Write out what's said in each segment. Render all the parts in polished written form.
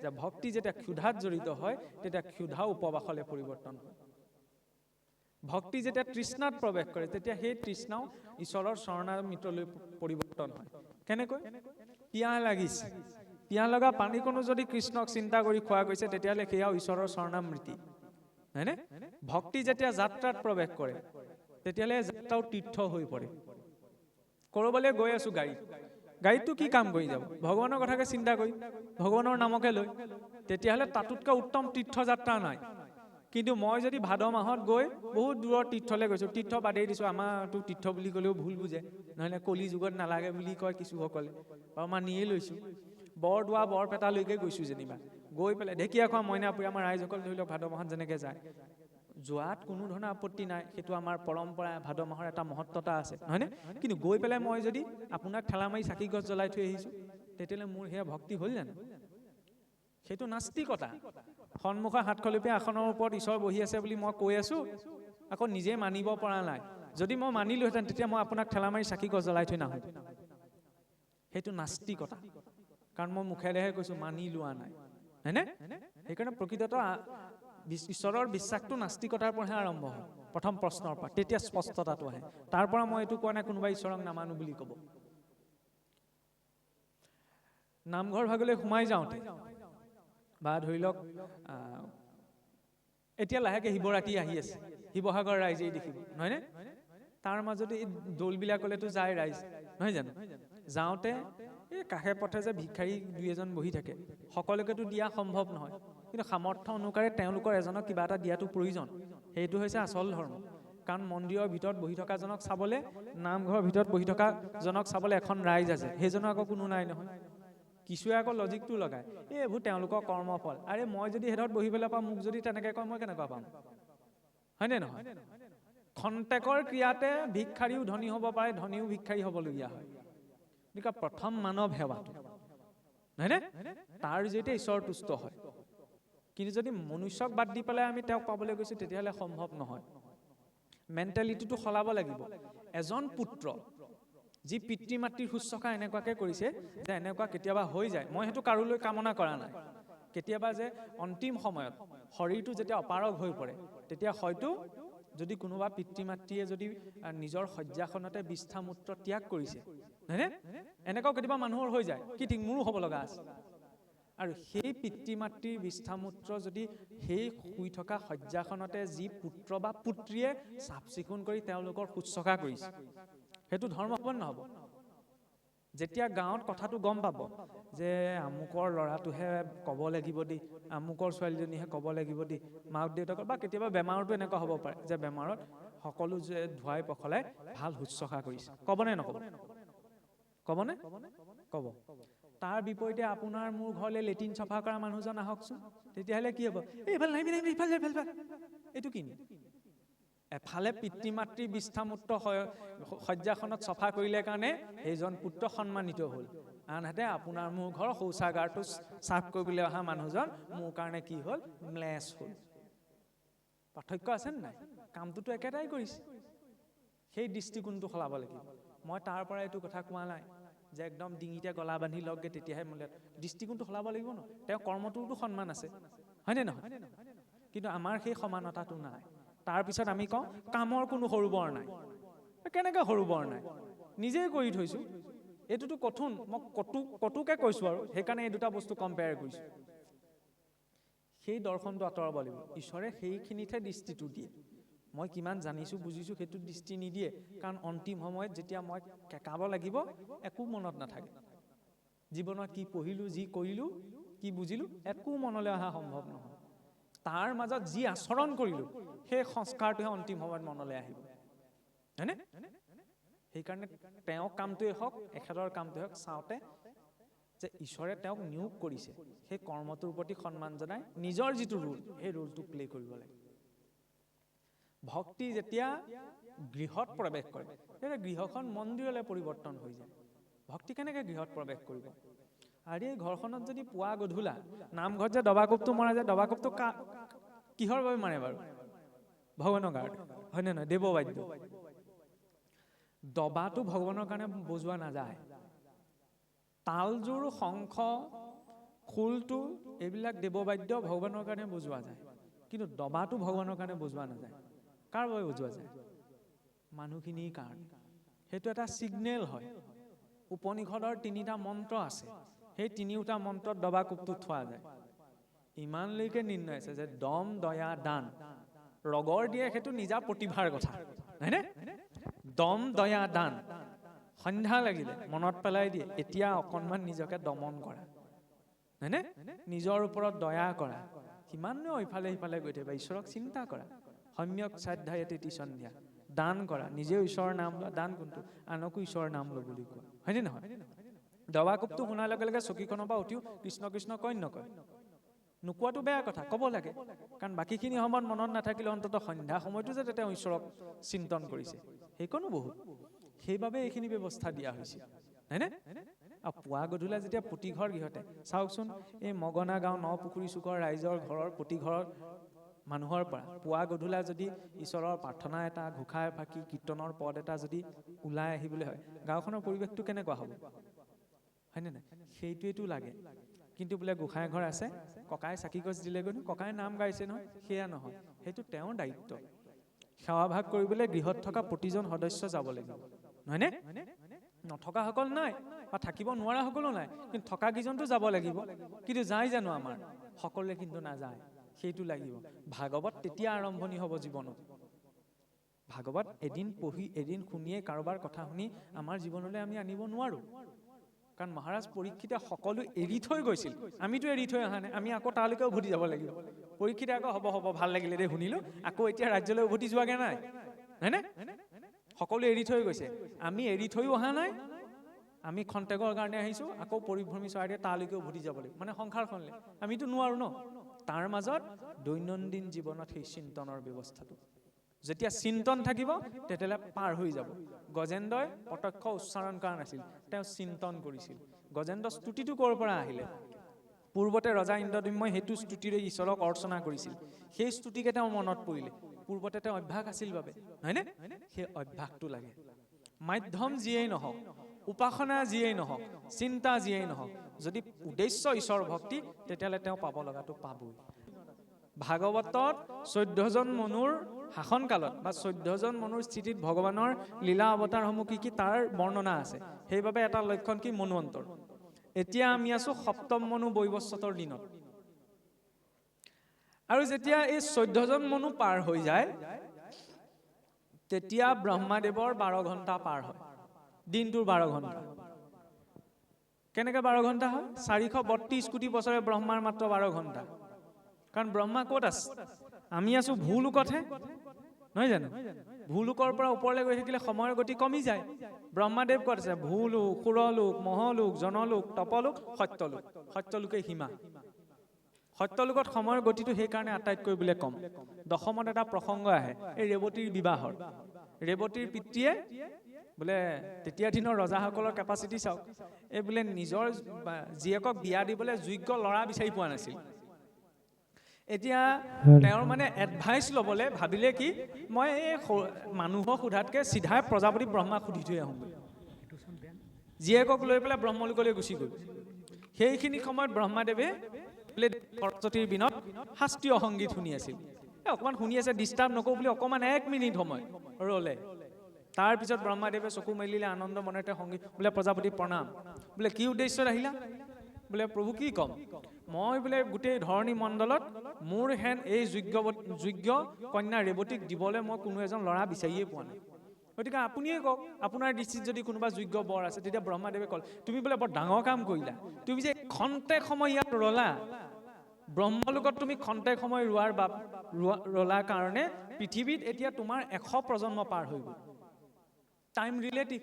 যে ভক্তি যেতিয়া ক্ষুধাত জড়িত হয় তেতিয়া ক্ষুধা উপবাসলৈ পৰিৱৰ্তন হয়। ভক্তি যেতিয়া তৃষ্ণাত প্ৰৱেশ কৰে তেতিয়া সেই তৃষ্ণাও ঈশ্বৰৰ শৰণামৃতলৈ পৰিৱৰ্তন হয়। কেনেকৈ? পিয়াহ লাগিছে, পিয়াহ লগা পানীকণো যদি কৃষ্ণক চিন্তা কৰি খোৱা গৈছে তেতিয়াহ'লে সেয়াও ঈশ্বৰৰ শৰণামৃতি, হয়নে? ভক্তি যেতিয়া যাত্ৰাত প্ৰৱেশ কৰে তেতিয়াহ'লে যাত্ৰাও তীৰ্থ হৈ পৰে। ক'ৰবালৈ গৈ আছো গাড়ীতটো কি কাম কৰি যাব? ভগৱানৰ কথাকে চিন্তা কৰি, ভগৱানৰ নামকে লৈ, তেতিয়াহ'লে তাতোতকৈ উত্তম তীৰ্থযাত্ৰা নাই। কিন্তু মই যদি ভাদ মাহত গৈ বহুত দূৰৰ তীৰ্থলৈ গৈছো, তীৰ্থ বাদেই দিছো, আমাৰতো তীৰ্থ বুলি ক'লেও ভুল বুজে, নহ'লে কলি যুগত নালাগে বুলি কয় কিছুসকলে, বাৰু মানিয়ে লৈছো। বৰদোৱা বৰপেটালৈকে গৈছো যেনিবা, গৈ পেলাই ঢেকীয়াখোৱা মইনাপুৰী আমাৰ ৰাইজসকল ধৰি লওক ভাদ মাহত যেনেকৈ যায়, যোৱাত কোনো ধৰণৰ আপত্তি নাই, সেইটো আমাৰ পৰম্পৰা, ভাদ মাহৰ এটা মহত্বতা আছে, নহয়নে? কিন্তু গৈ পেলাই মই যদি আপোনাক ঠেলা মাৰি চাকি গছ জ্বলাই থৈ আহিছো, তেতিয়াহ'লে মোৰ সেয়া ভক্তি হ'ল জানো? সেইটো নাস্তিকতা। সন্মুখৰ হাতখলপীয়া আসনৰ ওপৰত ঈশ্বৰ বহি আছে বুলি মই কৈ আছো, আকৌ নিজে মানিব পৰা নাই। যদি মই মানিলোহেঁতেন তেতিয়া মই আপোনাক ঠেলা মাৰি চাকি গছ জ্বলাই থৈ নাহো। সেইটো নাস্তিকতা, কাৰণ মই মুখেৰেহে কৈছো, মানি লোৱা নাই, হয়নে? সেইকাৰণে প্ৰকৃততে ঈশ্বৰৰ বিশ্বাসটো নাস্তিকতাৰ পৰাহে আৰম্ভ হয়, প্ৰথম প্ৰশ্নৰ পৰা, তেতিয়া স্পষ্টতাটো আহে। তাৰ পৰা মই এইটো কোৱা নাই কোনোবা ঈশ্বৰক নামানো বুলি ক'ব। নামঘৰ ভাগলৈ সোমাই যাওঁতে বা ধৰি লওক এতিয়া লাহেকে শিৱৰাত্ৰি আহি আছে, শিৱসাগৰ ৰাইজেই দেখিব, নহয়নে? তাৰ মাজতে এই দৌলবিলাকলেতো যায় ৰাইজ, নহয় জানো? যাওঁতে এই কাষে পথে যে ভিক্ষাৰী দুই এজন বহি থাকে, সকলোকেতো দিয়া সম্ভৱ নহয়, কিন্তু সামৰ্থ্য অনুসাৰে তেওঁলোকৰ এজনক কিবা এটা দিয়াটো প্ৰয়োজন। সেইটো হৈছে আচল ধৰ্ম। কাৰণ মন্দিৰৰ ভিতৰত বহি থকাজনক চাবলে, নামঘৰৰ ভিতৰত বহি থকা জনক চাবলে এখন ৰাইজ আছে, সেইজনৰ আকৌ কোনো নাই নহয়। কিছুৱে আকৌ লজিকটো লগায়, এইবোৰ তেওঁলোকৰ কৰ্মফল, আৰে মই যদি হেঁতত বহিবলৈ পাওঁ, মোক যদি তেনেকৈ কয় মই কেনেকুৱা পাম, হয়নে নহয়? খন্তেকৰ ক্ৰিয়াতে ভিক্ষাৰীও ধনী হ'ব পাৰে, ধনীও ভিক্ষাৰী হ'বলগীয়া হয়। গতিকে প্ৰথম মানৱ সেৱাটো, নহয়নে? তাৰ জৰিয়তে ঈশ্বৰ তুষ্ট হয়। কিন্তু যদি মনুষ্যক বাদ দি পেলাই আমি তেওঁক পাবলৈ গৈছো, তেতিয়াহ'লে সম্ভৱ নহয়। মেণ্টেলিটিটো সলাব লাগিব। এজন পুত্ৰ যি পিতৃ মাতৃৰ শুশ্ৰূষা এনেকুৱাকে কৰিছে যে এনেকুৱা কেতিয়াবা হৈ যায়, মই সেইটো কাৰোলৈ কামনা কৰা নাই, কেতিয়াবা যে অন্তিম সময়ত শৰীৰটো যেতিয়া অপাৰগ হৈ পৰে, তেতিয়া হয়তো যদি কোনোবা পিতৃ মাতৃয়ে যদি নিজৰ শয্যাখনতে বিষ্ঠামূত্ৰ ত্যাগ কৰিছে, হয়নে? এনেকুৱাও কেতিয়াবা মানুহৰ হৈ যায়, কি ঠিক মোৰো হ'ব লগা আছে। আৰু সেই পিতৃ মাতৃৰ বিষ্ঠামূত্ৰ যদি সেই শুই থকা শয্যাখনতে যি পুত্ৰ বা পুত্ৰীয়ে চাফ চিকুণ কৰি তেওঁলোকৰ শুশ্ৰূষা কৰিছে, সেইটো ধৰ্ম হ'ব নহ'ব? যেতিয়া গাঁৱত কথাটো গম পাব যে আমুকৰ ল'ৰাটোহে ক'ব লাগিব দেই, আমুকৰ ছোৱালীজনীহে ক'ব লাগিব দেই, মাক দেউতাকৰ, বা কেতিয়াবা বেমাৰতো এনেকুৱা হ'ব পাৰে যে বেমাৰত সকলো যে ধুৱাই পখলাই ভাল শুশ্ৰূষা কৰিছে, ক'বনে নক'ব? ক'বনে? ক'ব। তাৰ বিপৰীতে আপোনাৰ মোৰ ঘৰলৈ লেট্ৰিন চফা কৰা মানুহজন আহকচোন, তেতিয়াহ'লে কি হ'ব? এইফালে নাহিবি, ইফালে এইটো কি? এফালে পিতৃ মাতৃ বিষ্ঠামূত্ৰ শয্যাখনত চফা কৰিলে কাৰণে সেইজন পুত্ৰ সন্মানিত হ'ল, আনহাতে আপোনাৰ মোৰ ঘৰৰ শৌচাগাৰটো চাফ কৰিবলৈ অহা মানুহজন মোৰ কাৰণে কি হ'ল? ম্লেছ হ'ল। পাৰ্থক্য আছে নাই? কামটোতো একেটাই কৰিছে। সেই দৃষ্টিকোণটো সলাব লাগিব। মই তাৰ পৰা এইটো কথা কোৱা নাই যে একদম ডিঙিতে গলা বান্ধি লগগে তেতিয়াহে মোলে, দৃষ্টিকোণটো সলাব লাগিব ন। তেওঁ কৰ্মটোতো সন্মান আছে, হয়নে নহয়? কিন্তু আমাৰ সেই সমানতাটো নাই। তাৰপিছত আমি কওঁ কামৰ কোনো সৰু বৰ নাই। কেনেকৈ সৰু বৰ নাই? নিজেই কৰি থৈছো, এইটোতো কঠোৰ, মই কটুকে কৈছো আৰু সেইকাৰণে এই দুটা বস্তু কম্পেয়াৰ কৰিছো। সেই দৰ্শনটো আঁতৰাব লাগিব। ঈশ্বৰে সেইখিনিতহে দৃষ্টিটো দিয়ে। মই কিমান জানিছো বুজিছো সেইটো দৃষ্টি নিদিয়ে, কাৰণ অন্তিম সময়ত যেতিয়া মই কেকাব লাগিব একো মনত নাথাকে। জীৱনত কি পঢ়িলো, যি কৰিলো, কি বুজিলো, একো মনলৈ অহা সম্ভৱ নহয়। তাৰ মাজত যি আচৰণ কৰিলো সেই সংস্কাৰটোহে অন্তিম সময়ত মনলৈ আহিব, হয়নে? সেইকাৰণে তেওঁৰ কামটোৱে হওক, এখেতৰ কামটোৱে হওক, চাওঁতে যে ঈশ্বৰে তেওঁক নিয়োগ কৰিছে, সেই কৰ্মটোৰ প্ৰতি সন্মান জনাই নিজৰ যিটো ৰোল, সেই ৰোলটো প্লে কৰিব লাগে। ভক্তি যেতিয়া গৃহত প্ৰৱেশ কৰে তেতিয়া গৃহখন মন্দিৰলৈ পৰিৱৰ্তন হৈ যায়। ভক্তি কেনেকৈ গৃহত প্ৰৱেশ কৰিব? আৰু এই ঘৰখনত যদি পুৱা গধূলা নামঘৰত যে দবাকোপটো মৰা যায়, দবাকোপটো কিহৰ বাবে মাৰে বাৰু? ভগৱানৰ কাৰণে, হয়নে নহয়? দেৱবাদ্য। দবাটো ভগৱানৰ কাৰণে বজোৱা নাযায়। তালযোৰ, শংখ, খোলটো এইবিলাক দেৱবাদ্য ভগৱানৰ কাৰণে বজোৱা যায়, কিন্তু দবাটো ভগৱানৰ কাৰণে বজোৱা নাযায়। কাৰ বাবে বজোৱা যায়? মানুহখিনিৰ কাৰণে। সেইটো এটা ছিগনেল হয়। উপনিষদৰ 3টা মন্ত্ৰ আছে, সেই 3টা মন্ত্ৰত দবা কোপটো থোৱা যায়। ইমানলৈকে নিৰ্ণয় আছে যে দম দয়া দান ৰগৰ দিয়ে, সেইটো নিজা প্ৰতিভাৰ কথা, হয়নে? দম দয়া দান সন্ধ্যা লাগিলে মনত পেলাই দিয়ে, এতিয়া অকণমান নিজকে দমন কৰা, হয়নে? নিজৰ ওপৰত দয়া কৰা, কিমাননো ইফালে সিফালে গৈ থাকিবা, ঈশ্বৰক চিন্তা কৰা। সম্যক শ্ৰদ্ধায়ে তিথি সন্ধ্যা, দান কৰা, নিজেও ঈশ্বৰৰ নাম লোৱা, দান কোনটো? আনকো ঈশ্বৰৰ নাম লো বুলি কোৱা, হয়নে নহয়? দবা কোপটো শুনাৰ লগে লগে চকীখনৰ পৰা উঠিও কৃষ্ণ কৃষ্ণ কয় নকয়? নোকোৱাটো বেয়া কথা, ক'ব লাগে, কাৰণ বাকীখিনি সময়ত মনত নাথাকিলে অন্তত সন্ধ্যা সময়তো যাতে তেওঁ ঈশ্বৰক চিন্তন কৰিছে, সেইকণো বহুত। সেইবাবে এইখিনি ব্যৱস্থা দিয়া হৈছিল, হয়নে? আৰু পুৱা গধূলা যেতিয়া প্ৰতিঘৰ গৃহতে চাওকচোন, এই মগনা গাঁও নপুখুৰী চুকৰ ৰাইজৰ ঘৰৰ প্ৰতিঘৰৰ মানুহৰ পৰা পুৱা গধূলা যদি ঈশ্বৰৰ প্ৰাৰ্থনা এটা, ঘোষা এফাকি, কীৰ্তনৰ পদ এটা যদি ওলাই আহিবলৈ হয়, গাঁওখনৰ পৰিৱেশটো কেনেকুৱা হ'ব, হয়নে নাই? সেইটোৱেতো লাগে। কিন্তু বোলে গোঁসাই ঘৰ আছে, ককাই চাকি গছ দিলেগৈ, ককাই নাম গাইছে নহয়, সেয়া নহয়, সেইটো তেওঁৰ দায়িত্ব। সেৱাভাগ কৰিবলৈ গৃহত থকা প্ৰতিজন সদস্য যাব লাগিব, নহয়নে? নথকাসকল নাই বা থাকিব নোৱাৰা সকলো নাই, কিন্তু থকা কেইজনটো যাব লাগিব। কিন্তু যায় জানো আমাৰ? সকলোৱে কিন্তু নাযায়, সেইটো লাগিব। ভাগৱত তেতিয়া আৰম্ভণি হ'ব জীৱনত। ভাগৱত এদিন পঢ়ি এদিন শুনিয়ে কাৰোবাৰ কথা শুনি আমাৰ জীৱনলৈ আমি আনিব নোৱাৰো, কাৰণ মহাৰাজ পৰীক্ষিতে সকলো এৰি থৈ গৈছিল, আমিতো এৰি থৈ অহা নাই, আমি আকৌ তালৈকে উভতি যাব লাগিব। পৰীক্ষিতে আকৌ হ'ব হ'ব ভাল লাগিলে দে শুনিলো, আকৌ এতিয়া ৰাজ্যলৈ উভতি যোৱাগে নাই, হয়নে? সকলো এৰি থৈ গৈছে, আমি এৰি থৈও অহা নাই, আমি খন্তেকৰ কাৰণে আহিছো, আকৌ পৰিভ্ৰমী চৰাইৰে তালৈকে উভতি যাব লাগিব, মানে সংসাৰখনলৈ। আমিতো নোৱাৰো ন। তাৰ মাজত দৈনন্দিন জীৱনত সেই চিন্তনৰ ব্যৱস্থাটো, যেতিয়া চিন্তন থাকিব তেতিয়াহ'লে পাৰ হৈ যাব। গজেন্দ্ৰই প্ৰত্যক্ষ উচ্চাৰণ কৰা নাছিল, তেওঁ চিন্তন কৰিছিল। গজেন্দ্ৰ স্তুতিটো ক'ৰ পৰা আহিলে? পূৰ্বতে ৰজা ইন্দ্ৰদ্যুম্নই সেইটো স্তুতিৰে ঈশ্বৰক অৰ্চনা কৰিছিল, সেই স্তুতিকে তেওঁ মনত পৰিলে, পূৰ্বতে তেওঁ অভ্যাস আছিল বাবে, হয়নে? সেই অভ্যাসটো লাগে। মাধ্যম যিয়েই নহওক, উপাসনা যিয়েই নহওক, চিন্তা যিয়েই নহওক, যদি উদ্দেশ্য ঈশ্বৰ ভক্তি, তেতিয়াহ'লে তেওঁ পাব লগাটো পাবই। ভাগৱতত 14জন মনুৰ শাসন কালত বা 14জন মনুৰ স্থিতিত ভগৱানৰ লীলা অৱতাৰসমূহ কি কি তাৰ বৰ্ণনা আছে। সেইবাবে এটা লক্ষণ কি? মনুৱন্তৰ। এতিয়া আমি আছো 7ম মনু বৈৱস্বতৰ দিনত, আৰু যেতিয়া এই 14জন মনু পাৰ হৈ যায়, তেতিয়া ব্ৰহ্মাদেৱৰ 12 ঘণ্টা পাৰ হয়, দিনটোৰ 12 ঘণ্টা। কেনেকে 12 ঘণ্টা হয়? 432 কোটি বছৰে ব্ৰহ্মাৰ মাত্ৰ 12 ঘণ্টা, কাৰণ ব্ৰহ্মা ক'ত আছে? আমি আছো ভূলোকতহে, নহয় জানো? ভূলোকৰ পৰা ওপৰলৈ গৈ থাকিলে সময়ৰ গতি কমি যায়। ব্ৰহ্মাদেৱ ক'ত আছে? ভূলোক, সুৰলোক, মহলোক, জনলোক, তপলোক, সত্যলোক। সত্যলোকেই সীমা। সত্যলোকত সময়ৰ গতিটো সেইকাৰণে আটাইতকৈ বোলে কম। দশমত এটা প্ৰসংগ আহে, এই ৰেৱতীৰ বিবাহৰ। ৰেৱতীৰ পিতৃয়ে বোলে, তেতিয়া দিনৰ ৰজাসকলৰ কেপাচিটি চাওক, এই বোলে নিজৰ জীয়েকক বিয়া দিবলৈ যোগ্য ল'ৰা বিচাৰি পোৱা নাছিল। এতিয়া তেওঁৰ মানে এডভাইচ ল'বলৈ ভাবিলে কি, মই এই মানুহক সোধাতকৈ চিধাই প্ৰজাপতি ব্ৰহ্মাক সুধি থৈ আহোঁ। জীয়েকক লৈ পেলাই ব্ৰহ্মলোকলৈ গুচি গ'ল। সেইখিনি সময়ত ব্ৰহ্মাদেৱে সৰস্বতীৰ বিনত শাস্ত্ৰীয় সংগীত শুনি আছিল। অকণমান শুনি আছে, ডিষ্টাৰ্ব নকৰোঁ বুলি অকণমান 1 মিনিট সময় ৰ'লে। তাৰপিছত ব্ৰহ্মাদেৱে চকু মেলিলে, আনন্দ মনেৰে সংগীত, বোলে প্ৰজাপতি প্ৰণাম। বোলে কি উদ্দেশ্যত আহিলা? বোলে প্ৰভু কি ক'ম, মই বোলে গোটেই ধৰণী মণ্ডলত মোৰ হেন এই যোগ্য কন্যা ৰেৱতীক দিবলৈ মই কোনো এজন ল'ৰা বিচাৰিয়ে পোৱা নাই, গতিকে আপুনিয়ে কওক, আপোনাৰ দৃষ্টিত যদি কোনোবা যোগ্য বৰ আছে। তেতিয়া ব্ৰহ্মাদেৱে ক'ল, তুমি বোলে বৰ ডাঙৰ কাম কৰিলা, তুমি যে খন্তেক সময় ইয়াত ৰলা, ব্ৰহ্মলোকত তুমি খন্তেক সময় ৰলাৰ কাৰণে পৃথিৱীত এতিয়া তোমাৰ 100 প্ৰজন্ম পাৰ হৈ গ'ল। টাইম ৰিলেটিভ,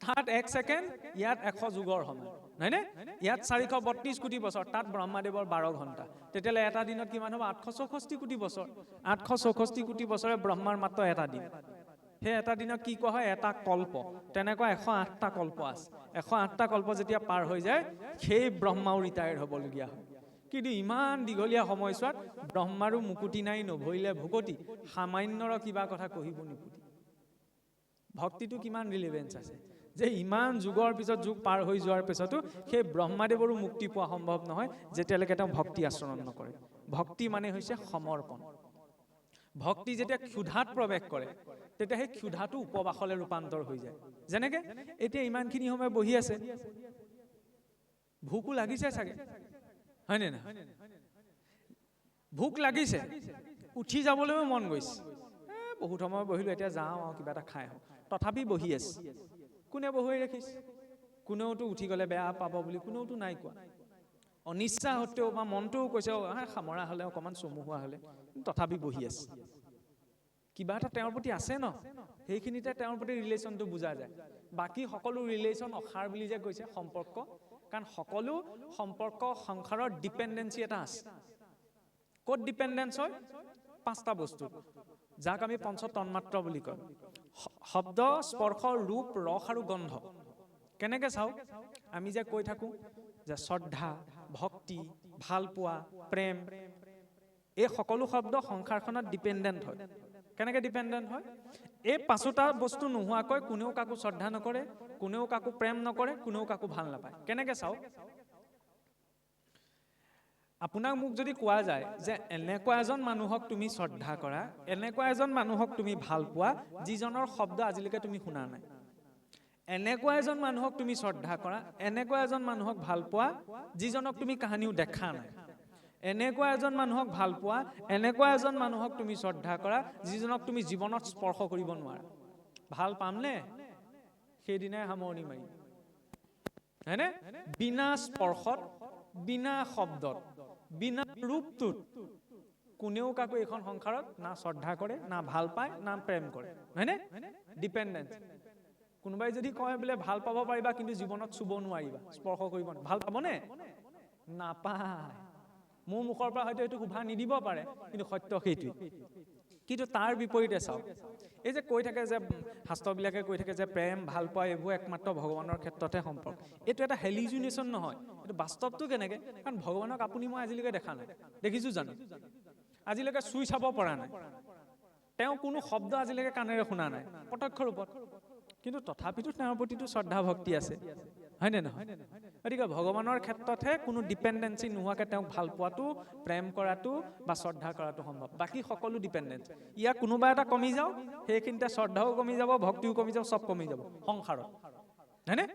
তাত 1 ছেকেণ্ড, ইয়াত 100 যুগৰ সময়, হয়নে? ইয়াত 432 কোটি বছৰ, তাত ব্ৰহ্মাদেৱৰ 12 ঘণ্টা। তেতিয়াহ'লে এটা দিনত কিমান হ'ব? 864 কোটি বছৰ। 864 কোটি বছৰে ব্ৰহ্মাৰ মাত্ৰ এটা দিন। সেই এটা দিনক কি কোৱা হয়? এটা কল্প। তেনেকুৱা 108টা কল্প আছে। 108টা কল্প যেতিয়া পাৰ হৈ যায়, সেই ব্ৰহ্মাও ৰিটায়াৰ্ড হ'বলগীয়া হয়। কিন্তু ইমান দীঘলীয়া সময়ছোৱাত ব্ৰহ্মাৰো মুকুতি নাই, নভৰিলে ভুকতি, সামান্যৰ কিবা কথা কহিব নিপুতি। ভক্তিটো কিমান ৰিলেভেঞ্চ আছে? যে ইমান যুগৰ পিছত যুগ পাৰ হৈ যোৱাৰ পিছতো সেই ব্ৰহ্মাদেৱৰো মুক্তি পোৱা সম্ভৱ নহয় যেতিয়ালৈকে তেওঁ ভক্তি আচৰণ নকৰে। ভক্তি মানে হৈছে সমৰ্পণ। ভক্তি যেতিয়া ক্ষুধাত প্ৰৱেশ কৰে তেতিয়া সেই ক্ষুধাটো উপবাসলৈ ৰূপান্তৰ হৈ যায়। যেনেকে এতিয়া ইমানখিনি সময় বহি আছে, ভোকো লাগিছে চাগে, হয়নে না? ভোক লাগিছে, উঠি যাবলৈও মন গৈছে, বহুত সময় বহিলো, এতিয়া যাওঁ আৰু কিবা এটা খাই আহোঁ, তথাপি বহি আছে। কোনে বহুৱাই ৰাখিছে? কোনেওতো উঠি গ'লে বেয়া পাব বুলি কোনেওতো নাই কোৱা। অনিচ্ছা সত্বেও বা মনটোও কৈছে সামৰা হ'লে অকণমান চমু হোৱা হ'লে, তথাপি বহি আছে। কিবা এটা তেওঁৰ প্ৰতি আছে ন, সেইখিনিতে তেওঁৰ প্ৰতি ৰিলেশ্যনটো বুজা যায়। বাকী সকলো ৰিলেশ্যন অসাৰ বুলি যে কৈছে সম্পৰ্ক, কাৰণ সকলো সম্পৰ্ক সংসাৰৰ ডিপেণ্ডেঞ্চি এটা আছে। ক'ত ডিপেণ্ডেঞ্চ হয়? 5টা বস্তু, যাক আমি পঞ্চ তন্মাত্ৰ বুলি কওঁ। শব্দ, স্পৰ্শ, ৰূপ, ৰস আৰু গন্ধ। কেনেকে চাওঁ? আমি যে কৈ থাকোঁ যে শ্ৰদ্ধা, ভক্তি, ভালপোৱা, প্ৰেম, এই সকলো শব্দ সংসাৰখনত ডিপেণ্ডেণ্ট হয়। কেনেকে ডিপেণ্ডেণ্ট হয়? এই 5টা বস্তু নোহোৱাকৈ কোনেও কাকো শ্ৰদ্ধা নকৰে, কোনেও কাকো প্ৰেম নকৰে, কোনেও কাকো ভাল নাপায়। কেনেকে চাওঁ? আপোনাক মোক যদি কোৱা যায় যে এনেকুৱা এজন মানুহক তুমি শ্ৰদ্ধা কৰা, এনেকুৱা এজন মানুহক তুমি ভাল পোৱা যিজনৰ শব্দ আজিলৈকে তুমি শুনা নাই, এনেকুৱা এজন মানুহক তুমি শ্ৰদ্ধা কৰা, এনেকুৱা এজন মানুহক ভাল পোৱা যিজনক তুমি কাহানিও দেখা নাই, এনেকুৱা এজন মানুহক ভাল পোৱা, এনেকুৱা এজন মানুহক তুমি শ্ৰদ্ধা কৰা যিজনক তুমি জীৱনত স্পৰ্শ কৰিব নোৱাৰা, ভাল পামনে? সেইদিনাই সামৰণি মাৰিম, হয়নে? বিনা স্পৰ্শত, বিনা শব্দত, বিনা ৰূপটোত কোনেও কাকো এইখন সংসাৰত না শ্ৰদ্ধা কৰে, না ভাল পায়, না প্ৰেম কৰে, হয়নে? ডিপেণ্ডেঞ্চ। কোনোবাই যদি কয় বোলে ভাল পাব পাৰিবা কিন্তু জীৱনত চুব নোৱাৰিবা, স্পৰ্শ কৰিব নোৱাৰিবা, ভাল পাবনে? নাপায়। মোৰ মুখৰ পৰা হয়তো এইটো শুভা নিদিব পাৰে, কিন্তু সত্য সেইটোৱে। কিন্তু তাৰ বিপৰীতে চাওক, এই যে কৈ থাকে যে শাস্ত্ৰবিলাকে কৈ থাকে যে প্ৰেম, ভাল পোৱা এইবোৰ একমাত্ৰ ভগৱানৰ ক্ষেত্ৰতহে সম্পৰ্ক। এইটো এটা হেলিজুনেশ্যন নহয়, এইটো বাস্তৱটো কেনেকে? কাৰণ ভগৱানক আপুনি মই আজিলৈকে দেখা নাই, দেখিছোঁ জানো? আজিলৈকে চুই চাব পৰা নাই, তেওঁ কোনো শব্দ আজিলৈকে কাণেৰে শুনা নাই প্ৰত্যক্ষ ৰূপত, কিন্তু তথাপিতো তেওঁৰ প্ৰতিটো শ্ৰদ্ধা ভক্তি আছে, হয়নে নহয়? গতিকে ভগৱানৰ ক্ষেত্ৰতহে কোনো ডিপেণ্ডেঞ্চি নোহোৱাকৈ তেওঁক ভাল পোৱাটো, প্ৰেম কৰাটো বা শ্ৰদ্ধা কৰাটো সম্ভৱ। বাকী সকলো ডিপেণ্ডেঞ্চ। ইয়াৰ কোনোবা এটা কমি যাওক, সেইখিনিতে শ্ৰদ্ধাও কমি যাব, ভক্তিও কমি যাব, চব কমি যাব সংসাৰত, হয়নে?